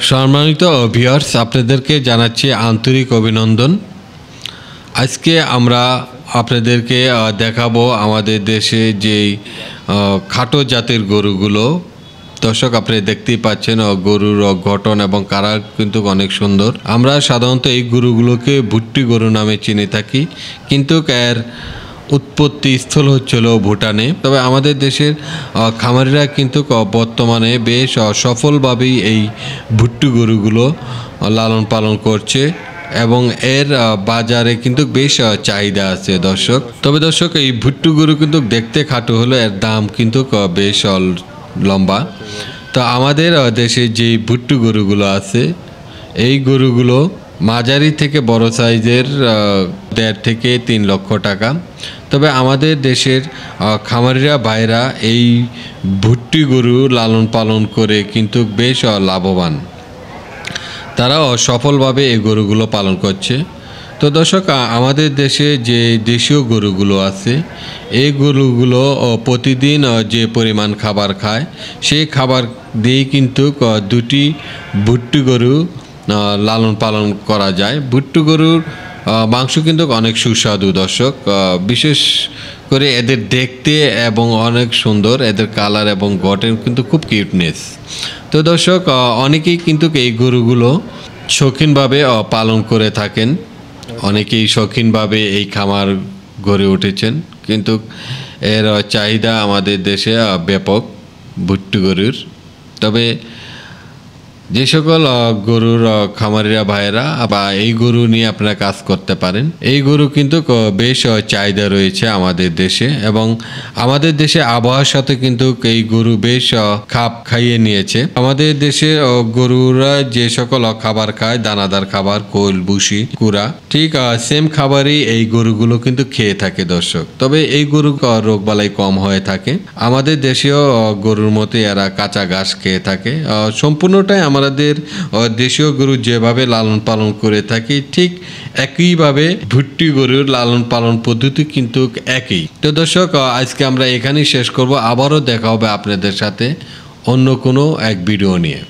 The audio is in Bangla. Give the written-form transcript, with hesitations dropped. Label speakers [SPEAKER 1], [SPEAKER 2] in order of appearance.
[SPEAKER 1] সম্মানিত ভিউয়ার্স, আপনাদেরকে জানাচ্ছি আন্তরিক অভিনন্দন। আজকে আমরা আপনাদেরকে দেখাবো আমাদের দেশে যেই খাটো জাতের গরুগুলো। দর্শক, আপনি দেখতেই পাচ্ছেন গরুর গঠন এবং কালার কিন্তু অনেক সুন্দর। আমরা সাধারণত এই গরুগুলোকে ভুট্টি গরু নামে চিনে থাকি, কিন্তু এর উৎপত্তি স্থল হচ্ছিল ভুটানে। তবে আমাদের দেশের খামারিরা কিন্তু বর্তমানে বেশ সফলভাবেই এই ভুট্টি গরুগুলো লালন পালন করছে এবং এর বাজারে কিন্তু বেশ চাহিদা আছে দর্শক। তবে দর্শক, এই ভুট্টি গরু কিন্তু দেখতে খাটো হলো, এর দাম কিন্তু বেশ লম্বা। তো আমাদের দেশে যে ভুট্টি গরুগুলো আছে, এই গরুগুলো মাঝারি থেকে বড় সাইজের 1.5 থেকে 3 লক্ষ টাকা। তবে আমাদের দেশের খামারিরা ভাইরা এই ভুট্টি গরু লালন পালন করে কিন্তু বেশ লাভবান। তারাও সফলভাবে এই গরুগুলো পালন করছে। তো দর্শক, আমাদের দেশে যে দেশীয় গরুগুলো আছে, এই গরুগুলো প্রতিদিন যে পরিমাণ খাবার খায়, সেই খাবার দিয়েই কিন্তু দুটি ভুট্টি গরু লালন পালন করা যায়। ভুট্টি গরুর মাংস কিন্তু অনেক সুস্বাদু দর্শক, বিশেষ করে এদের দেখতে এবং অনেক সুন্দর, এদের কালার এবং গঠন কিন্তু খুব কিউটনেস। তো দর্শক, অনেকেই কিন্তু এই গরুগুলো শৌখিনভাবে পালন করে থাকেন। অনেকেই শৌখিনভাবে এই খামার গড়ে উঠেছেন, কিন্তু এর চাহিদা আমাদের দেশে ব্যাপক ভুট্টি গরুর। তবে যে সকল গরুর খামারিরা ভাইয়েরা বা এই গরু নিয়ে আপনারা কাজ করতে পারেন, এই গরু কিন্তু বেশ চাহিদা রয়েছে আমাদের দেশে, এবং আমাদের দেশে আবহাওয়ার সাথে কিন্তু এই গরু বেশ খাপ খাইয়ে নিয়েছে। আমাদের দেশে গরুরা যে সকল খাবার খায়, দানাদার খাবার, কোল, ভুসি, কুড়া, ঠিক সেম খাবারই এই গরুগুলো কিন্তু খেয়ে থাকে দর্শক। তবে এই গরু রোগবালাই কম হয়ে থাকে। আমাদের দেশেও গরুর মতো এরা কাঁচা ঘাস খেয়ে থাকে। সম্পূর্ণটাই আমাদের দেশীয় গরু যেভাবে লালন পালন করে থাকি, ঠিক একইভাবে ভুট্টি গরুর লালন পালন পদ্ধতি কিন্তু একই। তো দর্শক, আজকে আমরা এখানেই শেষ করব। আবারও দেখা হবে আপনাদের সাথে অন্য কোনো এক ভিডিও নিয়ে।